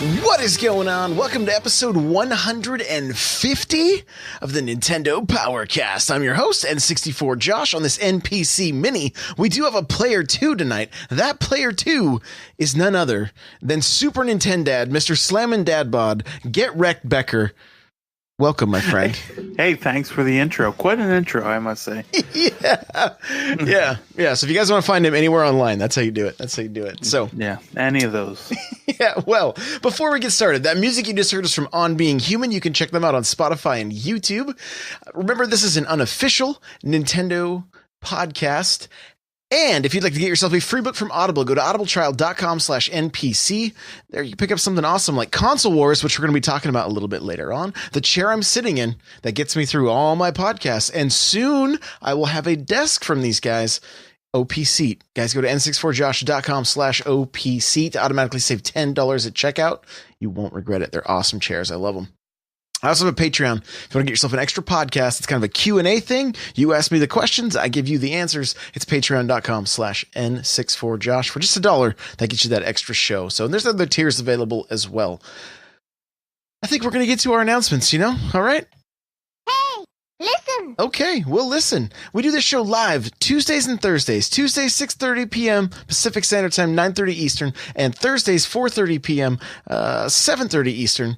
What is going on? Welcome to episode 150 of the Nintendo Powercast. I'm your host, N64 Josh. On this NPC Mini, we do have a player 2 tonight. That player 2 is none other than Super Nintendo Mr. Slammin' Dadbod, Get Wrecked Becker. Welcome, my friend. Hey, thanks for the intro. Quite an intro, I must say. Yeah. So if you guys want to find him anywhere online, that's how you do it. So yeah, any of those. Yeah, well, before we get started, that music you just heard is from On Being Human. You can check them out on Spotify and YouTube. Remember, this is an unofficial Nintendo podcast. And if you'd like to get yourself a free book from Audible, go to audibletrial.com/NPC. There you can pick up something awesome like Console Wars, which we're going to be talking about a little bit later on. The chair I'm sitting in that gets me through all my podcasts. And soon I will have a desk from these guys. Opseat. Guys, go to n64josh.com/Opseat to automatically save $10 at checkout. You won't regret it. They're awesome chairs. I love them. I also have a Patreon. If you want to get yourself an extra podcast, it's kind of a Q&A thing. You ask me the questions, I give you the answers. It's patreon.com/N64Josh for just $1. That gets you that extra show. So there's other tiers available as well. I think we're going to get to our announcements, All right? Hey, listen. Okay, we'll listen. We do this show live Tuesdays and Thursdays. Tuesdays, 6:30 p.m. Pacific Standard Time, 9:30 Eastern. And Thursdays, 4:30 p.m., 7:30 Eastern.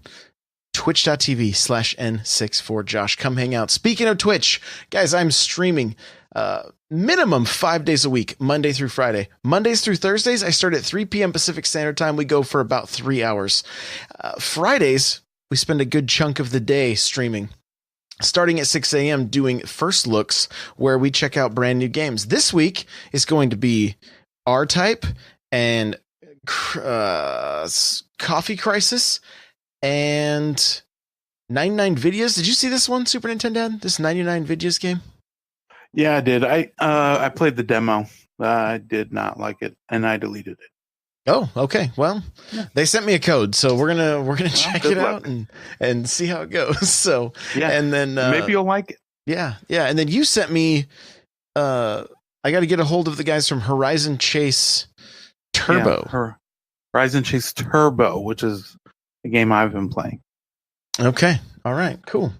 Twitch.tv/N64Josh. Come hang out. Speaking of Twitch, guys, I'm streaming minimum 5 days a week, Monday through Friday. Mondays through Thursdays, I start at 3 p.m. Pacific Standard Time. We go for about 3 hours. Fridays, we spend a good chunk of the day streaming. Starting at 6 a.m. doing first looks where we check out brand new games. This week is going to be R-Type and Coffee Crisis and 99 Videos. Did you see this one, Super Nintendo? This 99 Videos game? Yeah, I did. I played the demo. I did not like it, and I deleted it. Oh, okay. Well, They sent me a code, so we're gonna check it out and see how it goes. So yeah, and then maybe you'll like it. Yeah. And then you sent me. I got to get a hold of the guys from Horizon Chase Turbo. Yeah, Horizon Chase Turbo, which is a game I've been playing. Okay. All right. Cool.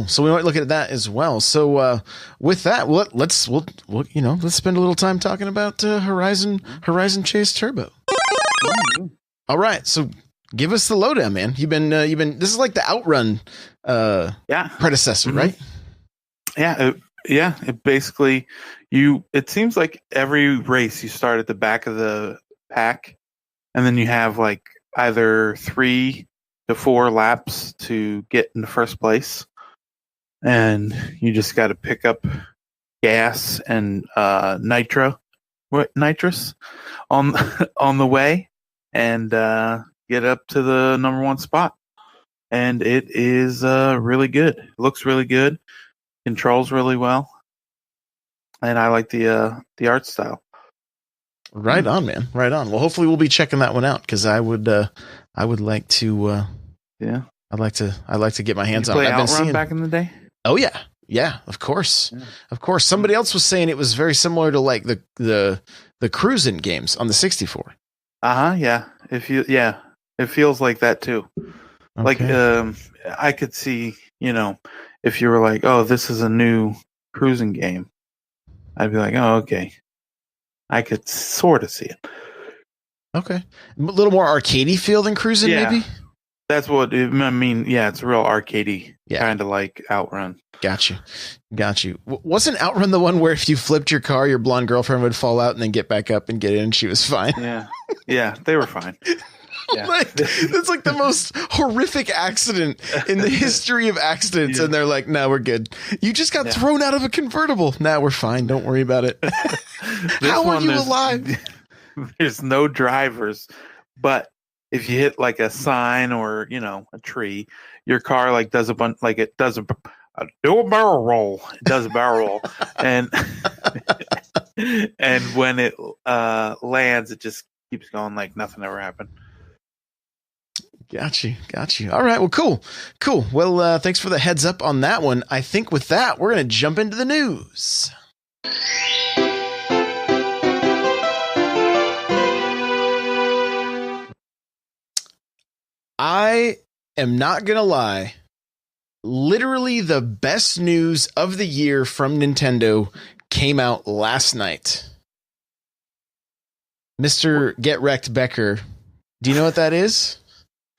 So we might look at that as well. So with that, let's spend a little time talking about Horizon Chase Turbo. Mm-hmm. All right. So give us the lowdown, man. You've been this is like the Outrun predecessor, mm-hmm. right? Yeah. It basically it seems like every race you start at the back of the pack, and then you have like either 3 to 4 laps to get in the first place, and you just got to pick up gas and nitrous on the way, and get up to the number 1 spot. And it is really good. It looks really good, controls really well, and I like the art style. Right on, man. Right on. Well, hopefully we'll be checking that one out because I would like to. I'd like to get my hands on it. I've been seeing back in the day. Oh yeah. Of course. Somebody else was saying it was very similar to like the cruising games on the 64. Yeah. It feels like that too. Okay. Like I could see, if you were like, oh, this is a new cruising game, I'd be like, oh, okay. I could sort of see it. Okay. A little more arcadey feel than cruising, maybe? That's what I mean. Yeah, it's real arcadey, kind of like Outrun. Got you. Wasn't Outrun the one where if you flipped your car, your blonde girlfriend would fall out and then get back up and get in and she was fine? Yeah, they were fine. Yeah. It's like the most horrific accident in the history of accidents. Yeah. And they're like, no, we're good. You just got thrown out of a convertible. Nah, we're fine. Don't worry about it. How are you alive? There's no drivers, but if you hit like a sign or, a tree, your car like does a bunch, like it does do a barrel roll. It does a barrel roll. And, and when it lands, it just keeps going like nothing ever happened. Got you. All right. Well, cool. Well, thanks for the heads up on that one. I think with that, we're going to jump into the news. I am not going to lie. Literally the best news of the year from Nintendo came out last night. Mr. Get Wrecked Becker, do you know what that is?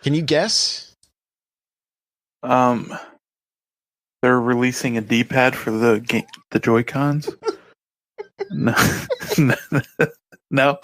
Can you guess? They're releasing a D-pad for the Joy-Cons. No. No.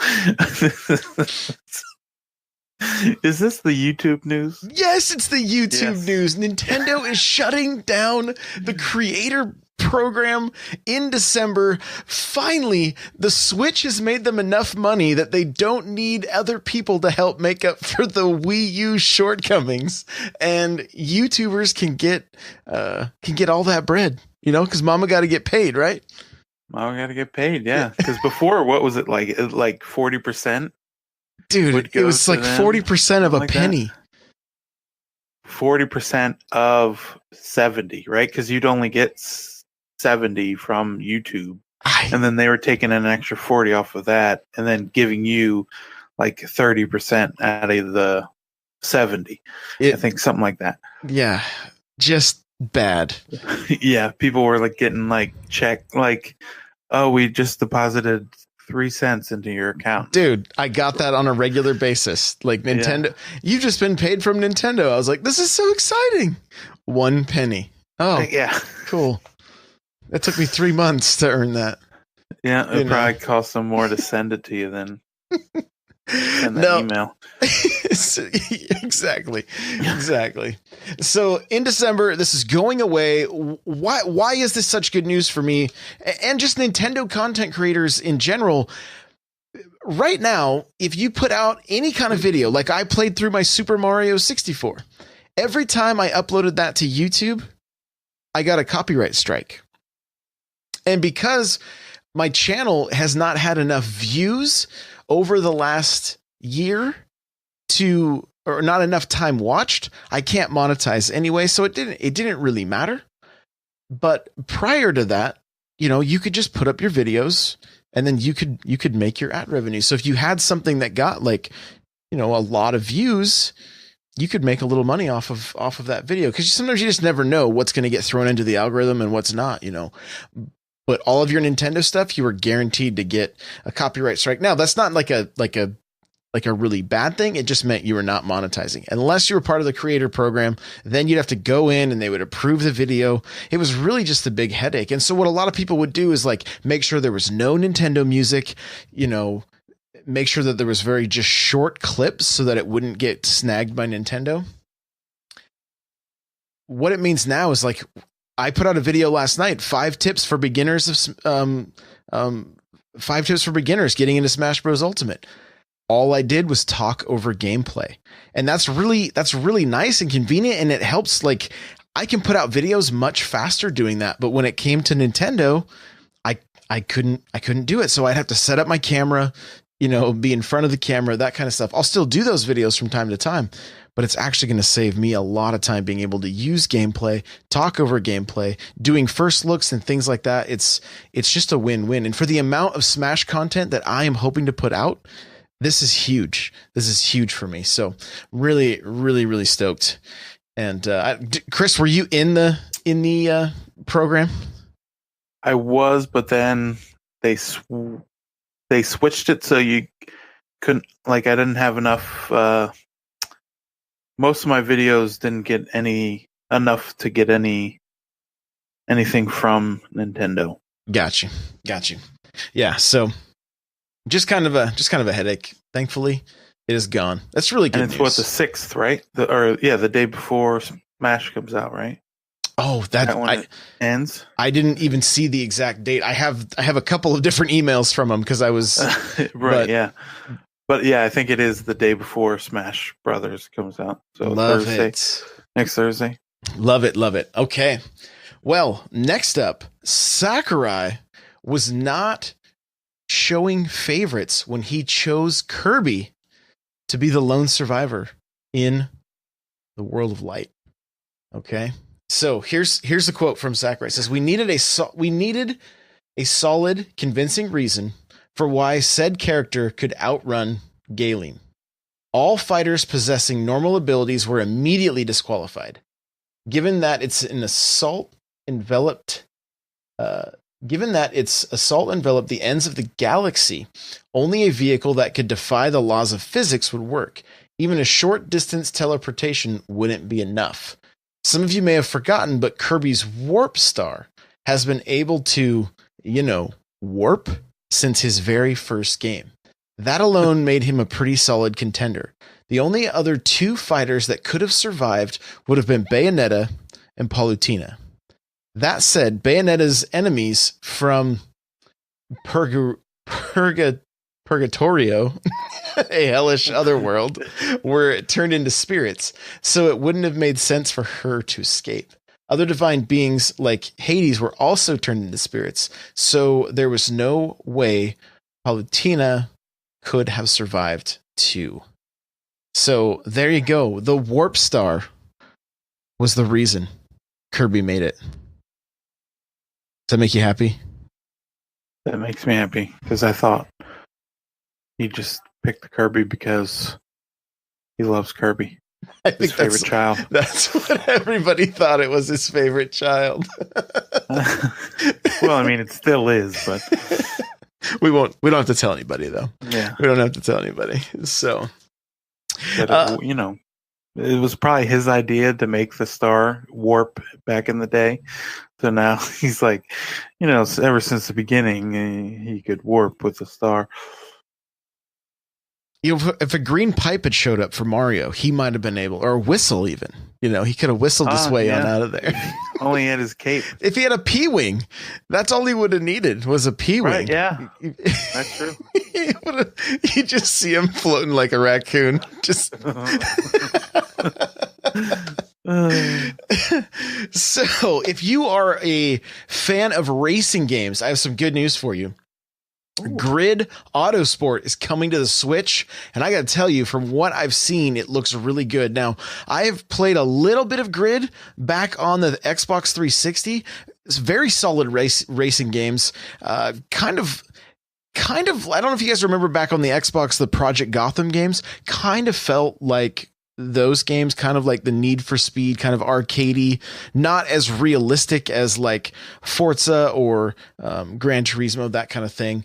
Is this the YouTube news? Yes, it's the YouTube news. Nintendo is shutting down the creator program in December. Finally, the Switch has made them enough money that they don't need other people to help make up for the Wii U shortcomings, and YouTubers can get all that bread, because mama got to get paid, right? Mama got to get paid, yeah. Because before, what was it like? Like 40%? Dude, it was like 40% of a penny. 40% of 70, right? Because you'd only get 70 from YouTube. And then they were taking an extra 40 off of that and then giving you like 30% out of the 70. I think something like that. Yeah, just bad. Yeah, people were like getting like checked like, oh, we just deposited 3 cents into your account. Dude, I got that on a regular basis. Like Nintendo, you've just been paid from Nintendo. I was like, this is so exciting. 1 penny. Oh, yeah. Cool. It took me 3 months to earn that. Yeah, it probably cost them more to send it to you than send that email. Exactly. So in December, this is going away. Why is this such good news for me and just Nintendo content creators in general? Right now, if you put out any kind of video, like I played through my Super Mario 64, every time I uploaded that to YouTube, I got a copyright strike. And because my channel has not had enough views over the last year or not enough time watched, I can't monetize anyway. So it didn't really matter. But prior to that, you could just put up your videos and then you could make your ad revenue. So if you had something that got like, a lot of views, you could make a little money off of that video. Cause sometimes you just never know what's going to get thrown into the algorithm and what's not, But all of your Nintendo stuff, you were guaranteed to get a copyright strike. Now, that's not like a really bad thing. It just meant you were not monetizing. Unless you were part of the creator program, then you'd have to go in and they would approve the video. It was really just a big headache. And so what a lot of people would do is like make sure there was no Nintendo music, make sure that there was very just short clips so that it wouldn't get snagged by Nintendo. What it means now is like, I put out a video last night, 5 tips for beginners 5 tips for beginners getting into Smash Bros. Ultimate. All I did was talk over gameplay. And that's really nice and convenient. And it helps, like, I can put out videos much faster doing that. But when it came to Nintendo, I couldn't do it. So I'd have to set up my camera, be in front of the camera, that kind of stuff. I'll still do those videos from time to time, but it's actually going to save me a lot of time being able to use gameplay, talk over gameplay, doing first looks and things like that. It's just a win-win. And for the amount of Smash content that I am hoping to put out, this is huge. This is huge for me. So really, really, really stoked. And Chris, were you in the program? I was, but then they switched it so you couldn't, like, I didn't have enough. Most of my videos didn't get enough to get anything from Nintendo. Got you. Yeah. So just kind of a headache. Thankfully, it is gone. That's really good. And it's news. what, the 6th, right? The day before Smash comes out, right? Oh, that one ends. I didn't even see the exact date. I have a couple of different emails from him because I was right. Yeah. But yeah, I think it is the day before Smash Brothers comes out. So love Thursday, it. Next Thursday. Love it. Okay. Well, next up, Sakurai was not showing favorites when he chose Kirby to be the lone survivor in the World of Light. Okay. So here's a quote from Sakurai. It says, we needed a solid, convincing reason for why said character could outrun Galen. All fighters possessing normal abilities were immediately disqualified. Given that its assault enveloped the ends of the galaxy, only a vehicle that could defy the laws of physics would work. Even a short distance teleportation wouldn't be enough. Some of you may have forgotten, but Kirby's Warp Star has been able to, warp since his very first game. That alone made him a pretty solid contender. The only other two fighters that could have survived would have been Bayonetta and Palutena. That said, Bayonetta's enemies from Purgatorio, a hellish otherworld, were turned into spirits, so it wouldn't have made sense for her to escape. Other divine beings like Hades were also turned into spirits, so there was no way Palutena could have survived too. So there you go. The Warp Star was the reason Kirby made it. Does that make you happy? That makes me happy because I thought he just picked the Kirby because he loves Kirby. I think his favorite child. That's what everybody thought. It was his favorite child. Well, I mean, it still is, but we don't have to tell anybody though. Yeah, we don't have to tell anybody. So, it was probably his idea to make the star warp back in the day. So now he's like, ever since the beginning, he could warp with the star. If a green pipe had showed up for Mario, he might have been able, or a whistle even. He could have whistled his way on out of there. Only had his cape. If he had a P-wing, that's all he would have needed was a P-wing. Right, yeah, that's true. You just see him floating like a raccoon. Just. So, if you are a fan of racing games, I have some good news for you. Ooh. Grid Autosport is coming to the Switch, and I got to tell you, from what I've seen, it looks really good. Now, I have played a little bit of Grid back on the Xbox 360. It's very solid racing games. Kind of. I don't know if you guys remember back on the Xbox, the Project Gotham games kind of felt like those games, kind of like the Need for Speed, kind of arcadey, not as realistic as like Forza or Gran Turismo, that kind of thing,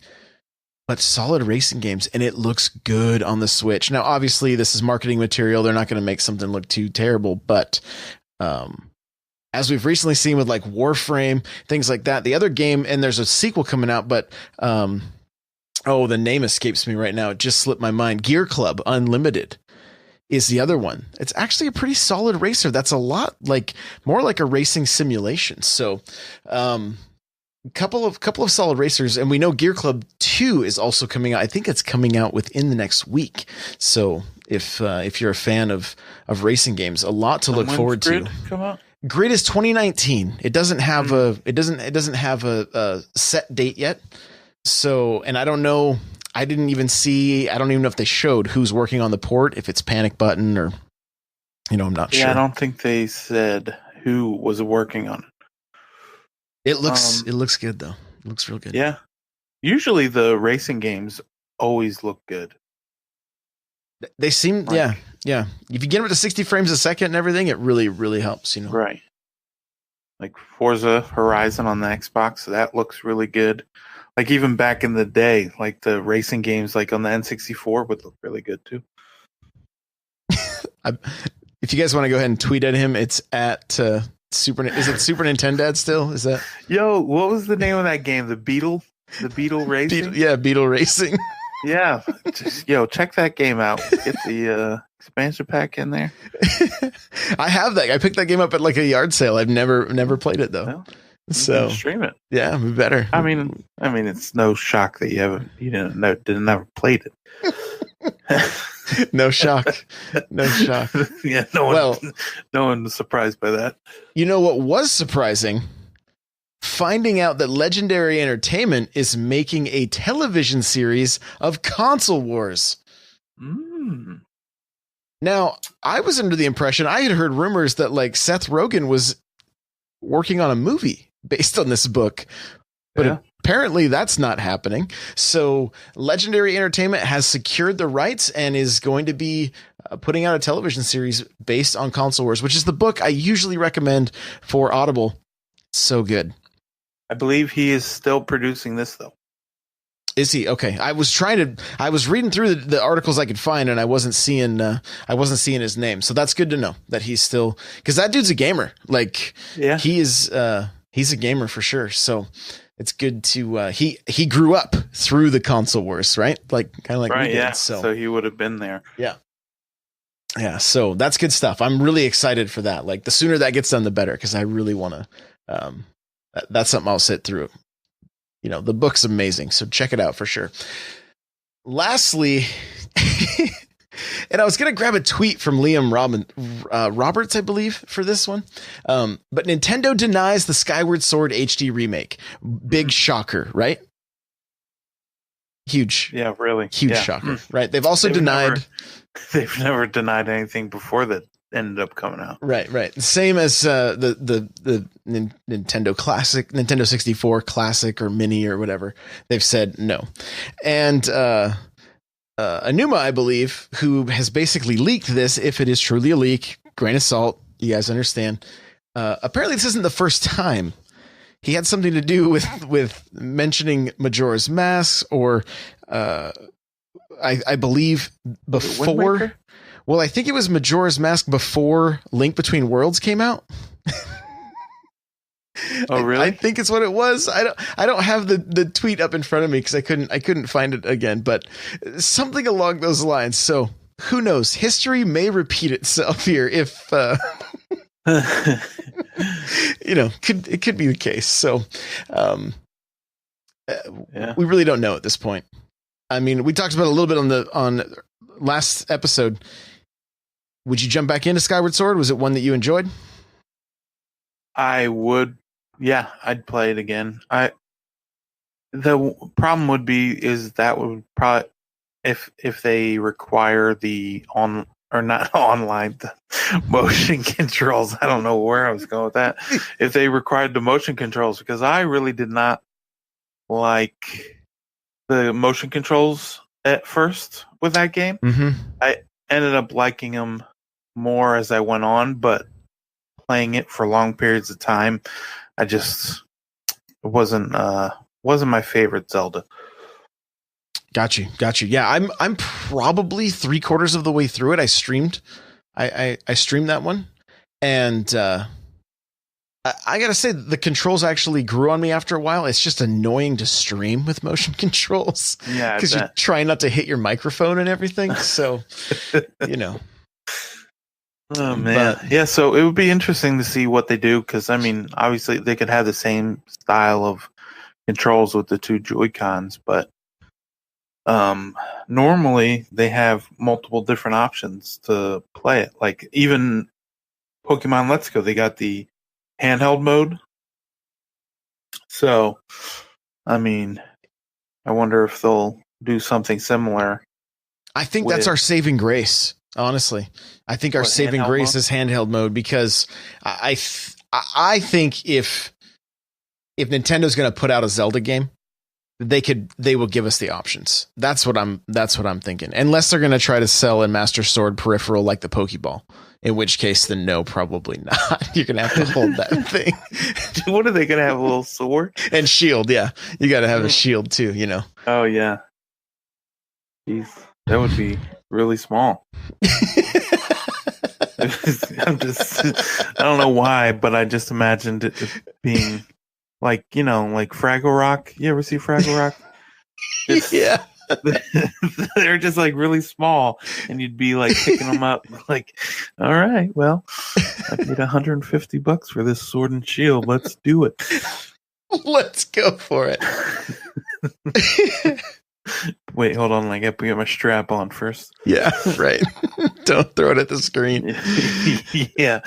but solid racing games, and it looks good on the Switch. Now, obviously, this is marketing material. They're not going to make something look too terrible, but as we've recently seen with like Warframe, things like that, the other game, and there's a sequel coming out, but the name escapes me right now. It just slipped my mind. Gear Club Unlimited is the other one. It's actually a pretty solid racer. That's a lot more like a racing simulation. So, couple of solid racers, and we know Gear Club 2 is also coming out. I think it's coming out within the next week. So if you're a fan of racing games, a lot to look forward to. Come out? Grid is 2019. It doesn't have a set date yet. So, and I don't know. I don't even know if they showed who's working on the port, if it's Panic Button or, I'm not sure. Yeah, I don't think they said who was working on it. It looks good though. It looks real good. Yeah. Usually the racing games always look good. They seem, yeah. If you get them to 60 frames a second and everything, it really, really helps, Right. Like Forza Horizon on the Xbox, that looks really good. Like even back in the day, like the racing games, like on the N64 would look really good too. If you guys want to go ahead and tweet at him, it's at Super. Is it Super Nintendo still? Is that? Yo, what was the name of that game? The Beetle Racing. Beetle Racing. Yeah, check that game out. Get the expansion pack in there. I have that. I picked that game up at like a yard sale. I've never played it though. Well, so stream it. Yeah, we better. I mean, it's no shock that you didn't ever played it. No shock. Yeah, no one was surprised by that. You know what was surprising? Finding out that Legendary Entertainment is making a television series of Console Wars. Now, I was under the impression, I had heard rumors that like Seth Rogen was working on a movie based on this book, but apparently that's not happening. So Legendary Entertainment has secured the rights and is going to be putting out a television series based on Console Wars, which is the book I usually recommend for Audible. So good. I believe he is still producing this though. Is he? Okay. I was reading through the articles I could find, and I wasn't seeing his name. So that's good to know that he's still, because that dude's a gamer. Like, yeah, he's a gamer for sure. So it's good to, he grew up through the Console Wars, right? Like, kind of like, right. We did, yeah. So he would have been there. Yeah. Yeah. So that's good stuff. I'm really excited for that. Like, the sooner that gets done, the better. Cause I really want to, that's something I'll sit through. You know, the book's amazing, so check it out for sure. Lastly, and I was going to grab a tweet from Liam Roberts, I believe, for this one. But Nintendo denies the Skyward Sword HD remake. Big shocker, right? Huge. Yeah, really. Huge shocker, right? They've also denied... They've never denied anything before that ended up coming out. Right. Same as the Nintendo Classic, Nintendo 64 Classic or Mini or whatever. They've said no. And Anuma, I believe, who has basically leaked this, if it is truly a leak, grain of salt, you guys understand. Apparently this isn't the first time. He had something to do with mentioning Majora's Mask, or I believe before. Well, I think it was Majora's Mask before Link Between Worlds came out. Oh, really? I think it's what it was. I don't have the tweet up in front of me because I couldn't find it again, but something along those lines. So who knows? History may repeat itself here if it could be the case. So we really don't know at this point. I mean, we talked about it a little bit on last episode. Would you jump back into Skyward Sword? Was it one that you enjoyed? I would. Yeah, I'd play it again. The problem would probably if they require the motion controls. I don't know where I was going with that. If they required the motion controls, because I really did not like the motion controls at first with that game. Mm-hmm. I ended up liking them more as I went on, but playing it for long periods of time, it wasn't my favorite Zelda. Got you. Yeah, I'm probably 3/4 of the way through it. I streamed that one, and I gotta say the controls actually grew on me after a while. It's just annoying to stream with motion controls, because you try not to hit your microphone and everything. So, Oh man, yeah. So it would be interesting to see what they do, because I mean, obviously they could have the same style of controls with the two Joy-Cons, but normally they have multiple different options to play it. Like even Pokemon Let's Go, they got the handheld mode. So, I mean, I wonder if they'll do something similar. I think that's our saving grace. Honestly, I think our saving grace is handheld mode, because I think if Nintendo's going to put out a Zelda game, they will give us the options. That's what I'm thinking. Unless they're going to try to sell a Master Sword peripheral like the Pokeball, in which case then no, probably not. You're going to have to hold that thing. What are they going to have, a little sword and shield? Yeah, you got to have a shield too. Oh yeah. Jeez, that would be really small. I don't know why, but I just imagined it being like Fraggle Rock. You ever see Fraggle Rock? Yeah. They're just like really small, and you'd be like picking them up like, all right, well, I paid $150 for this sword and shield. Let's do it. Let's go for it. Wait, hold on. I got to get my strap on first. Yeah, right. Don't throw it at the screen. Yeah,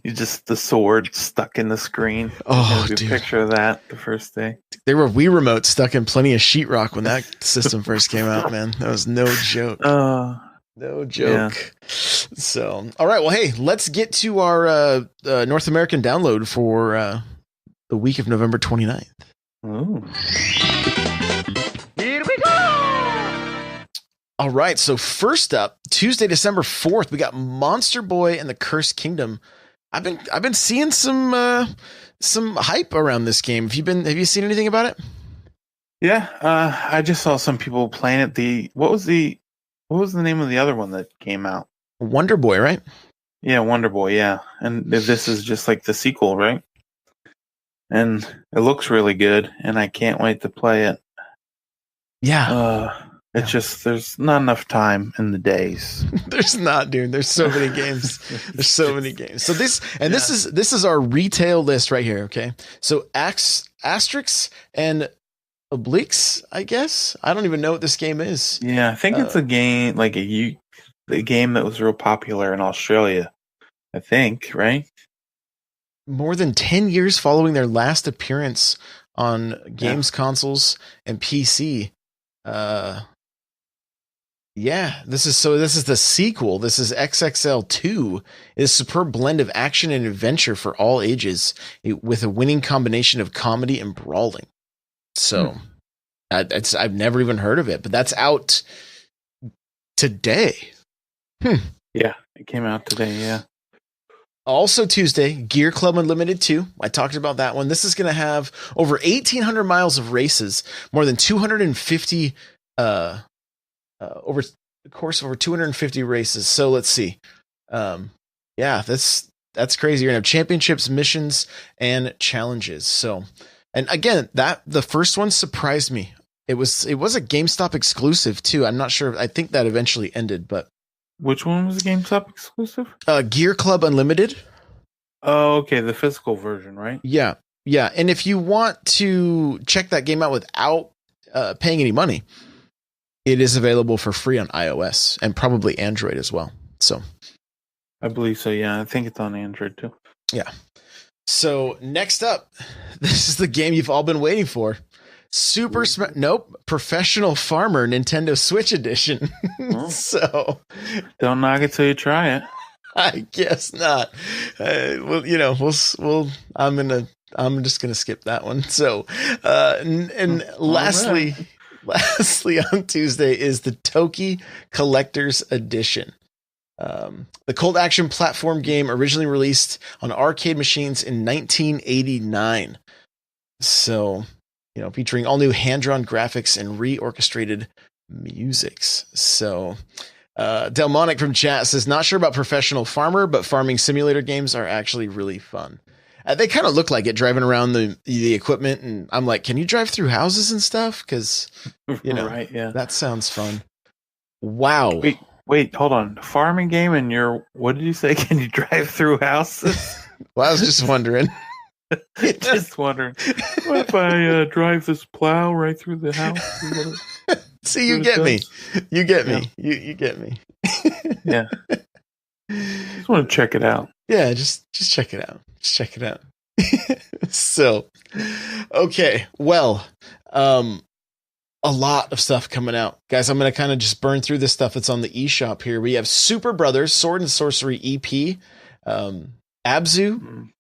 the sword stuck in the screen. Oh, dude. Picture of that the first day. There were Wii remotes stuck in plenty of sheetrock when that system first came out, man. That was no joke. No joke. Yeah. So, all right. Well, hey, let's get to our North American download for the week of November 29th. Ooh. Here we go! All right, so first up, Tuesday, December 4th, we got Monster Boy and the Cursed Kingdom. I've been seeing some hype around this game. Have you seen anything about it? Yeah, I just saw some people playing it. What was the name of the other one that came out? Wonder Boy, right? Yeah, Wonder Boy, yeah. And this is just like the sequel, right? And it looks really good, and I can't wait to play it. Yeah. It's just there's not enough time in the days. There's not, dude. There's so many games. There's so many games. So this is our retail list right here. Okay. So asterisks and obliques, I guess. I don't even know what this game is. Yeah, I think it's a game like a game that was real popular in Australia. I think, right? More than 10 years following their last appearance on games consoles and PC. Yeah, this is the sequel. This is XXL2. It is a superb blend of action and adventure for all ages, with a winning combination of comedy and brawling. So, I've never even heard of it, but that's out today. Yeah, it came out today, yeah. Also Tuesday, Gear Club Unlimited 2. I talked about that one. This is going to have over 1,800 miles of races, more than 250 over the course of over 250 races. So let's see. Yeah, that's crazy. You're gonna have championships, missions, and challenges. So, and again, the first one surprised me. It was a GameStop exclusive too. I'm not sure. I think that eventually ended, but which one was the GameStop exclusive? Gear Club Unlimited. Oh, okay, the physical version, right? Yeah. And if you want to check that game out without paying any money, it is available for free on iOS and probably Android as well. So, I believe so. Yeah, I think it's on Android too. Yeah. So next up, this is the game you've all been waiting for. Professional Farmer Nintendo Switch Edition. So, don't knock it till you try it. I guess not. I'm just gonna skip that one. So, and lastly on Tuesday is the Toki Collector's Edition. The Cold Action platform game originally released on arcade machines in 1989. So, featuring all new hand-drawn graphics and reorchestrated musics. So, Delmonic from chat says, not sure about Professional Farmer, but farming simulator games are actually really fun. They kind of look like it, driving around the equipment, and I'm like, can you drive through houses and stuff? Because, right, yeah, that sounds fun. Wow. Wait, hold on. Farming game, and what did you say? Can you drive through houses? Well, I was just wondering. Just wondering. What if I drive this plow right through the house? See, you get me. You get me. You get me. Yeah. Just want to check it out. Yeah, just check it out. Just check it out. So, okay. Well, a lot of stuff coming out. Guys, I'm going to kind of just burn through this stuff that's on the eShop here. We have Super Brothers Sword and Sorcery EP, Abzu,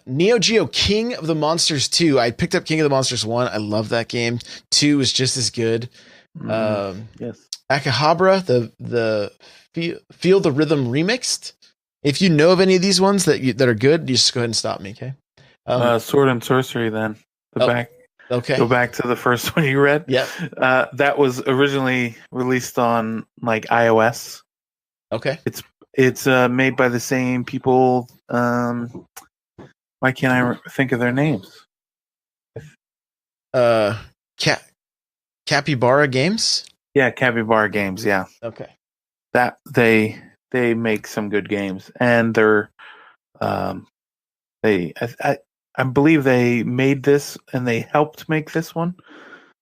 Neo Geo King of the Monsters 2. I picked up King of the Monsters 1. I love that game. 2 is just as good. Yes. Akihabara, the Feel the Rhythm remixed. If you know of any of these ones that are good, you just go ahead and stop me, okay? Sword and Sorcery then. Okay. Go back to the first one you read. Yeah. That was originally released on like iOS. Okay. It's made by the same people. Why can't I think of their names? Capybara Games? Yeah, Capybara Games, yeah. Okay. That they make some good games, and they're I believe they made this and they helped make this one.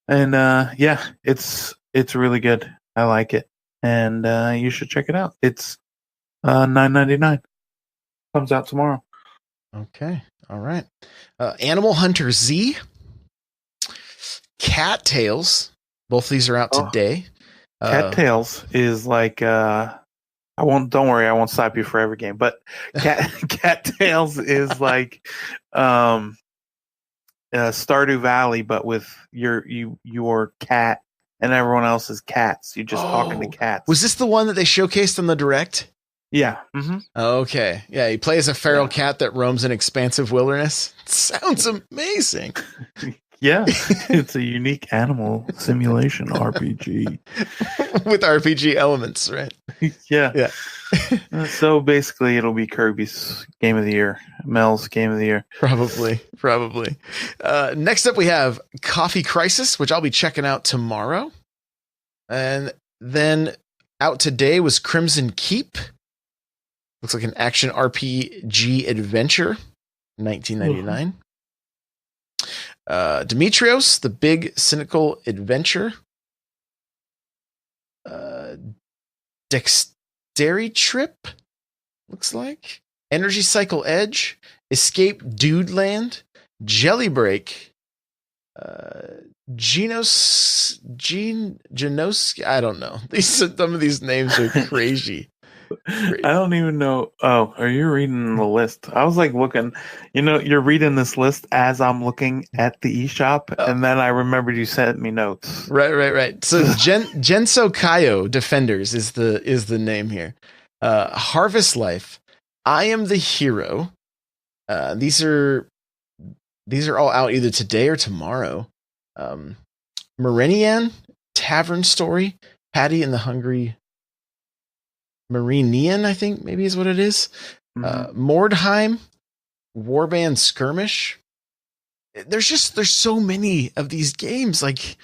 And yeah, it's really good. I like it. And you should check it out. It's $9.99. Comes out tomorrow. Okay. All right. Animal Hunter Z, Cattails. Both of these are out today. Cattails is like don't worry, I won't stop you for every game, but Cattails is like Stardew Valley, but with your cat and everyone else's cats. You're just talking to cats. Was this the one that they showcased on the Direct? Yeah. Mm-hmm. Okay. Yeah, he plays a feral cat that roams an expansive wilderness. Sounds amazing. Yeah, it's a unique animal simulation RPG with RPG elements, right? Yeah. So basically, it'll be Kirby's Game of the Year, Mel's Game of the Year. Probably. Next up, we have Coffee Crisis, which I'll be checking out tomorrow. And then out today was Crimson Keep. Looks like an action RPG adventure, 1999. Demetrios, The Big Cynical Adventure. Dexterity Trip, looks like. Energy Cycle Edge. Escape Dude Land. Jelly Break. Genos, I don't know. Some of these names are crazy. I don't even know. Oh, are you reading the list? I was like looking, you're reading this list as I'm looking at the eShop, and then I remembered you sent me notes. Right. So Genso Kaio Defenders is the name here. Harvest Life, I Am the Hero. These are all out either today or tomorrow. Marinian, Tavern Story, Patty and the Hungry Marinian, I think maybe is what it is. Mordheim, Warband Skirmish. There's so many of these games. Like,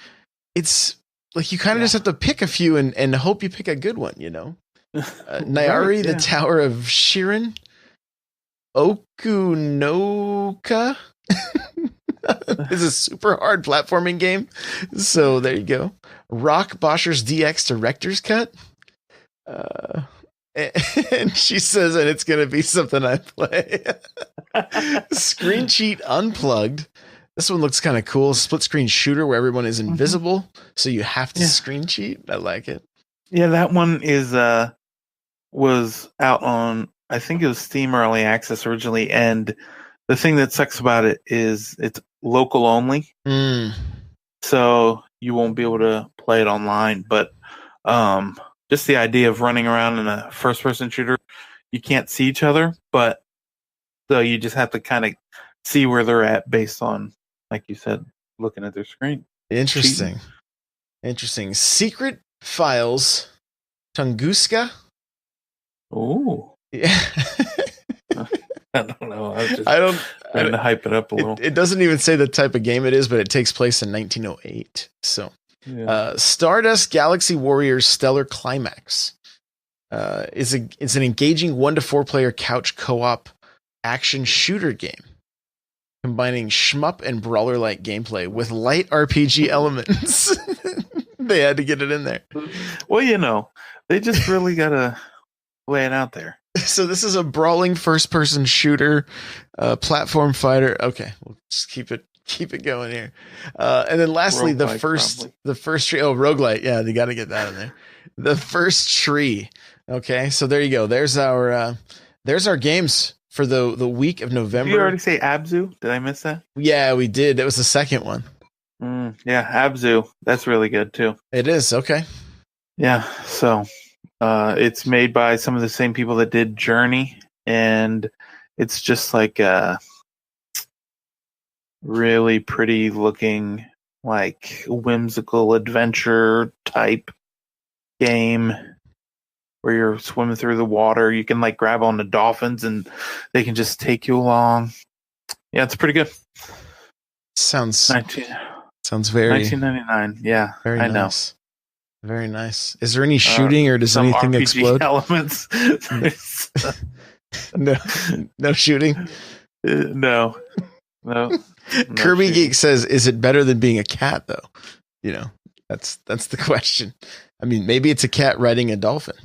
it's like you kind of just have to pick a few and hope you pick a good one, Nyari, The Tower of Shirin. Okunoka is a super hard platforming game. So there you go. Rock Boscher's DX Director's Cut. And she says, and it's going to be something I play. Screen Cheat Unplugged. This one looks kind of cool. Split screen shooter where everyone is invisible. So you have to screen cheat. I like it. Yeah, that one was out on, I think it was Steam Early Access originally. And the thing that sucks about it is it's local only. So you won't be able to play it online. But, just the idea of running around in a first-person shooter, you can't see each other, but so you just have to kind of see where they're at based on, like you said, looking at their screen. Interesting. Secret Files, Tunguska. Oh, yeah. I don't know. I was just trying to hype it up a little. It doesn't even say the type of game it is, but it takes place in 1908. So. Yeah. Stardust Galaxy Warriors Stellar Climax is an engaging 1 to 4 player couch co-op action shooter game combining shmup and brawler like gameplay with light RPG elements. They had to get it in there. Well, they just really gotta lay it out there. So this is a brawling first person shooter, platform fighter. Okay, we'll just keep it going here. And then lastly, the first tree. Oh, roguelite. Yeah, they got to get that in there. The first tree. Okay, so there you go. There's our games for the week of November. Did you already say Abzu? Did I miss that? Yeah, we did. That was the second one. Yeah, Abzu. That's really good too. It is. Okay. Yeah. So it's made by some of the same people that did Journey, and it's just like really pretty looking, like whimsical adventure type game where you're swimming through the water. You can like grab on the dolphins and they can just take you along. Yeah, it's pretty good. Sounds very 1999. Yeah, very I nice. Know. Very nice. Is there any shooting or does anything RPG explode? Elements. No shooting. No. Kirby shooting. Geek says, "Is it better than being a cat, though?" That's the question. I mean, maybe it's a cat riding a dolphin.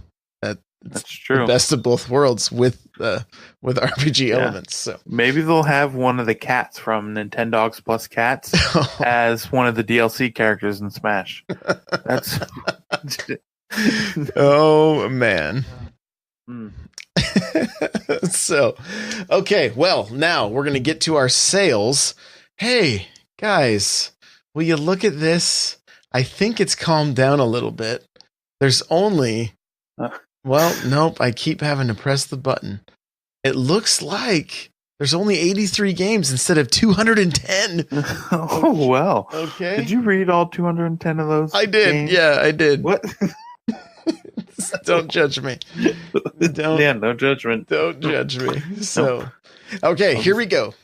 That's true. The best of both worlds with RPG elements. So maybe they'll have one of the cats from Nintendogs Plus Cats as one of the DLC characters in Smash. That's oh man. So, okay, well, now we're going to get to our sales. Hey, Guys, will you look at this? I think it's calmed down a little bit. There's only, well, nope, I keep having to press the button. It looks like there's only 83 games instead of 210. Oh, well. Okay. Did you read all 210 of those? I did. games? Yeah, I did. What? Don't judge me. No judgment. Don't judge me. So, okay, here we go.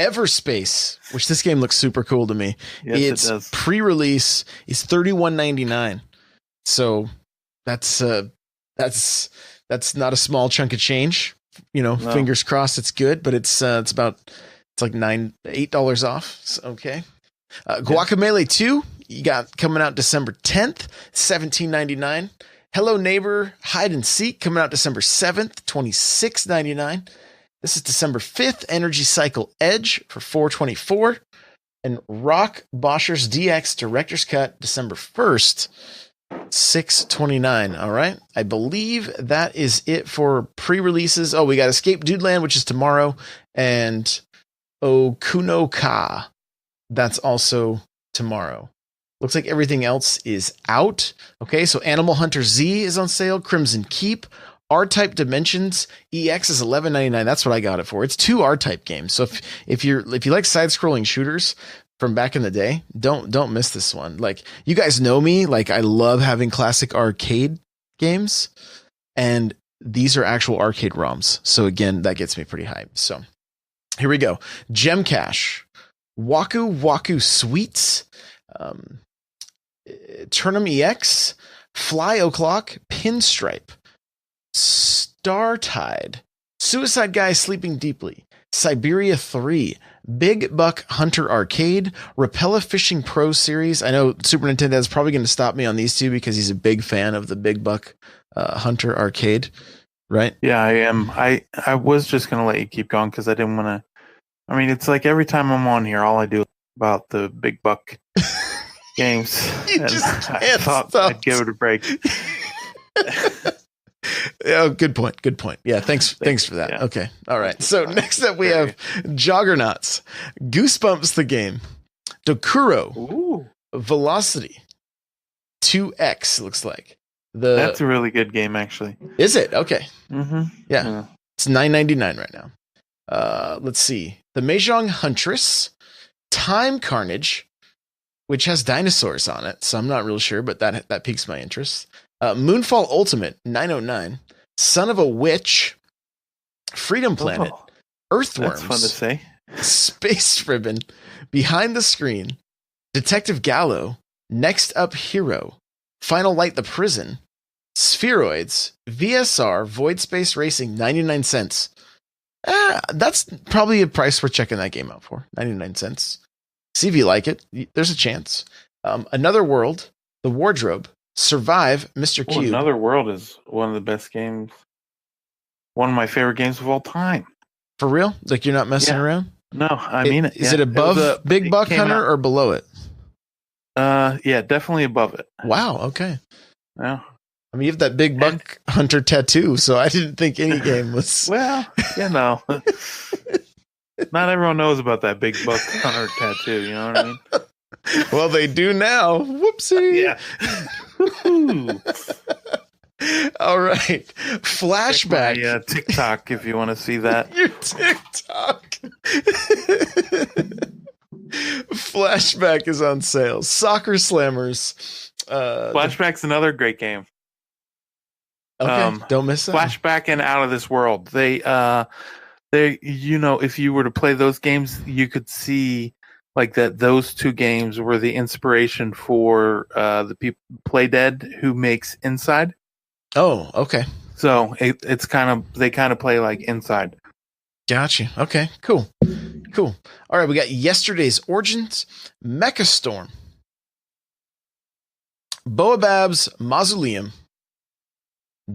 Everspace, which this game looks super cool to me. Yes, Its it does. pre-release is $31.99. So that's not a small chunk of change. No. Fingers crossed it's good, but it's like $8 off. So, okay. Guacamelee 2, you got coming out December 10th, $17.99. Hello Neighbor Hide and Seek coming out December 7th, $26.99. This is December 5th, Energy Cycle Edge for $4.24. And Rock Boschers DX Director's Cut December 1st, $6.29. All right. I believe that is it for pre-releases. Oh, we got Escape Dudeland, which is tomorrow, and Okuno Ka. That's also tomorrow. Looks like everything else is out. Okay, so Animal Hunter Z is on sale. Crimson Keep. R-Type Dimensions EX is $11.99. That's what I got it for. It's 2 R-Type games. So if you like side-scrolling shooters from back in the day, don't miss this one. Like, you guys know me, like I love having classic arcade games, and these are actual arcade ROMs. So again, that gets me pretty hyped. So here we go. Gem Cache, Waku Waku Sweets, Turnum EX, Fly O'Clock, Pinstripe, Startide, Suicide Guy Sleeping Deeply, Siberia 3, Big Buck Hunter Arcade, Rapella Fishing Pro Series. I know Super Nintendo is probably going to stop me on these two because he's a big fan of the Big Buck Hunter Arcade, right? Yeah, I am. I was just going to let you keep going because I didn't want to. I mean, it's like every time I'm on here, all I do is about the Big Buck games. You just can't I thought stop. I'd give it a break. Oh, good point. Good point. Yeah, thanks for that. Yeah. Okay. All right. So next up we have Joggernauts, Goosebumps the game, Dokuro, Ooh, Velocity, 2X looks like. that's a really good game, actually. Is it? Okay. Mm-hmm. Yeah. It's $9.99 right now. Let's see. The Mahjong Huntress, Time Carnage, which has dinosaurs on it, so I'm not real sure, but that piques my interest. Moonfall Ultimate, $9.09. Son of a Witch, Freedom Planet, Earthworms, That's fun to say. Space Ribbon, Behind the Screen, Detective Gallo, Next Up Hero, Final Light the Prison, Spheroids, VSR, Void Space Racing, 99 cents. That's probably a price worth checking that game out for, 99 cents. See if you like it. There's a chance. Another World, The Wardrobe, Survive, Mr. Well, Cube. Another World is one of the best games. One of my favorite games of all time. For real? Like you're not messing around? No, I mean it. Is it above Big Buck Hunter or below it? Yeah, definitely above it. Wow. Okay. Yeah. I mean, you have that Big Buck Hunter tattoo, so I didn't think any game was. Well, not everyone knows about that Big Buck Hunter tattoo. You know what I mean? Well, they do now. Whoopsie. Yeah. All right. Flashback. Check my, TikTok if you want to see that. Your TikTok. Flashback is on sale. Soccer Slammers. Flashback's another great game. Okay, don't miss that. Flashback and Out of This World. They, if you were to play those games, you could see like that. Those two games were the inspiration for the people Play Dead who makes Inside. Oh, okay. So it's kind of they kind of play like Inside. Gotcha. Okay, cool. All right, we got Yesterday's Origins, Mecha Storm, Boabab's Mausoleum,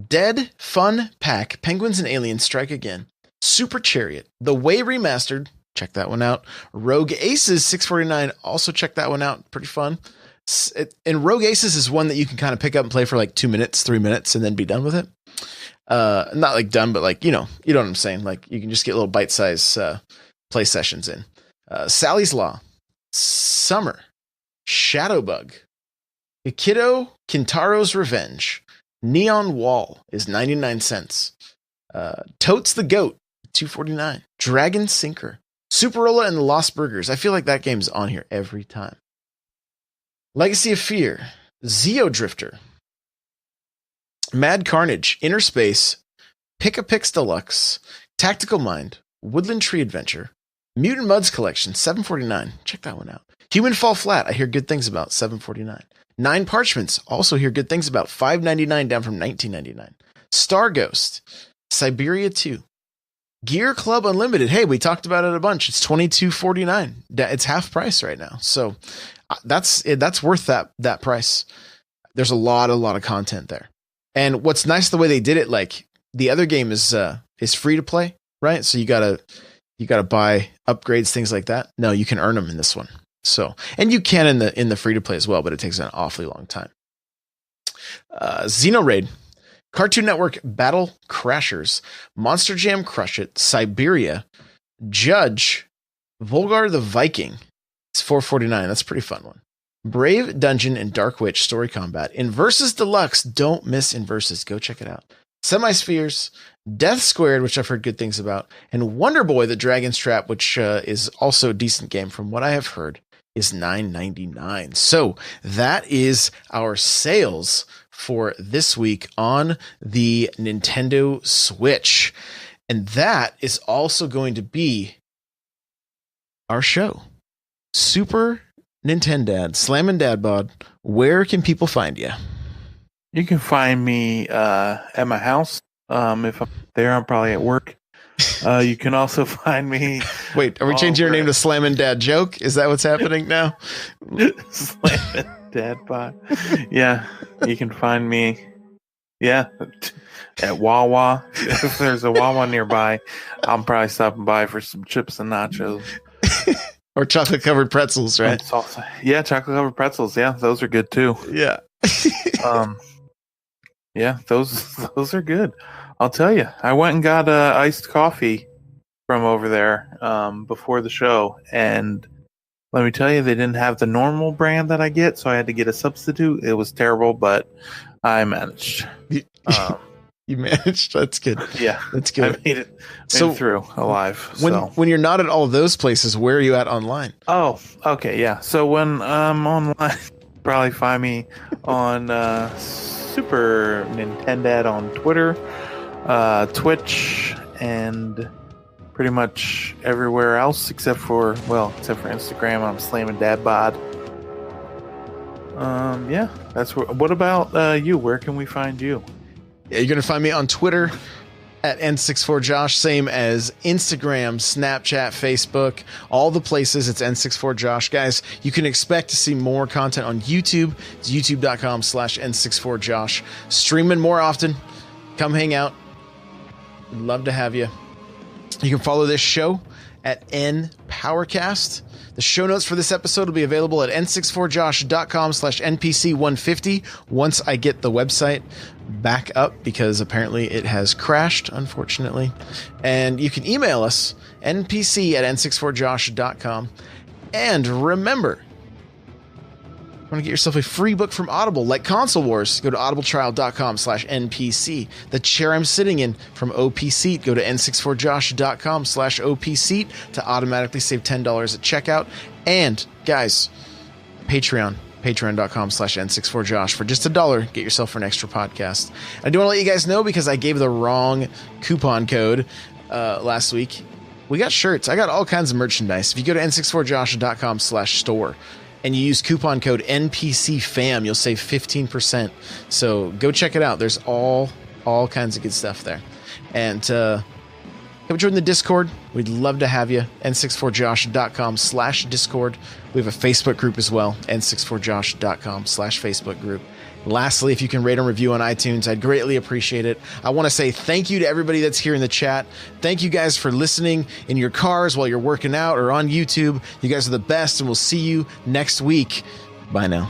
Dead Fun Pack, Penguins and Aliens Strike Again, Super Chariot, The Way Remastered, check that one out. Rogue Aces 649, also check that one out. Pretty fun. And Rogue Aces is one that you can kind of pick up and play for like 2 minutes, 3 minutes, and then be done with it. Not like done, but like, you know what I'm saying? Like you can just get little bite-sized play sessions in. Sally's Law, Summer, Shadowbug, Kikido, Kintaro's Revenge, Neon Wall is 99 cents. Totes the Goat, $2.49. Dragon Sinker, Superola and the Lost Burgers. I feel like that game's on here every time. Legacy of Fear, Zeo Drifter, Mad Carnage, Inner Space, Pick-a-Pix Deluxe, Tactical Mind, Woodland Tree Adventure, Mutant Muds Collection, $7.49. Check that one out. Human Fall Flat, I hear good things about, $7.49. 9 Parchments, also hear good things about, $5.99 down from $19.99. Star Ghost, Siberia 2, Gear Club Unlimited. Hey, we talked about it a bunch. It's $22.49. It's half price right now. So that's worth that price. There's a lot of content there. And what's nice, the way they did it, like the other game is free to play, right? So you gotta buy upgrades, things like that. No, you can earn them in this one. So, and you can in the free to play as well, but it takes an awfully long time. Xenoraid, Cartoon Network Battle Crashers, Monster Jam Crush It, Siberia, Judge, Volgar the Viking. It's $4.49. That's a pretty fun one. Brave Dungeon and Dark Witch Story Combat. Inversus Deluxe. Don't miss Inversus. Go check it out. Semi-Spheres, Death Squared, which I've heard good things about, and Wonder Boy the Dragon's Trap, which is also a decent game from what I have heard, is $9.99. So that is our sales for this week on the Nintendo Switch. And that is also going to be our show. Super Nintendad, Slammin' Dad Bod, where can people find you? You can find me at my house. If I'm there, I'm probably at work. You can also find me. Wait, are we changing your name to Slammin' Dad Joke? Is that what's happening now? Slammin' Dad Bod. Yeah, you can find me. Yeah, at Wawa. If there's a Wawa nearby, I'm probably stopping by for some chips and nachos. Or chocolate covered pretzels, right? Yeah, chocolate covered pretzels. Yeah, those are good too. Yeah. Yeah, those are good. I'll tell you. I went and got iced coffee from over there before the show, and let me tell you, they didn't have the normal brand that I get, so I had to get a substitute. It was terrible, but I managed. You managed? That's good. Yeah, that's good. I made it through alive. When you're not at all of those places, where are you at online? Oh, okay, yeah. So when I'm online, probably find me on Super Nintendad on Twitter, Twitch, and pretty much everywhere else except for Instagram. I'm Slammin' Dad Bod. Yeah, that's what about you? Where can we find you? Yeah, you're going to find me on Twitter at N64Josh, same as Instagram, Snapchat, Facebook, all the places. It's N64Josh. Guys, you can expect to see more content on YouTube. It's youtube.com/N64Josh. Streaming more often. Come hang out. We'd love to have you. You can follow this show at NPowercast. The show notes for this episode will be available at n64josh.com/NPC150 once I get the website back up, because apparently it has crashed, unfortunately. And you can email us, npc@n64josh.com. And remember, you want to get yourself a free book from Audible, like Console Wars, go to audibletrial.com/NPC. The chair I'm sitting in from Opseat, go to n64josh.com/Opseat to automatically save $10 at checkout. And guys, patreon.com/N64Josh. For just $1, get yourself an extra podcast. I do want to let you guys know, because I gave the wrong coupon code last week. We got shirts. I got all kinds of merchandise. If you go to n64josh.com/store, and you use coupon code NPCFAM, you'll save 15%. So go check it out. There's all kinds of good stuff there. And come join the Discord. We'd love to have you. n64josh.com/Discord. We have a Facebook group as well, n64josh.com/Facebook group. Lastly, if you can rate and review on iTunes, I'd greatly appreciate it. I want to say thank you to everybody that's here in the chat. Thank you guys for listening in your cars while you're working out or on YouTube. You guys are the best, and we'll see you next week. Bye now.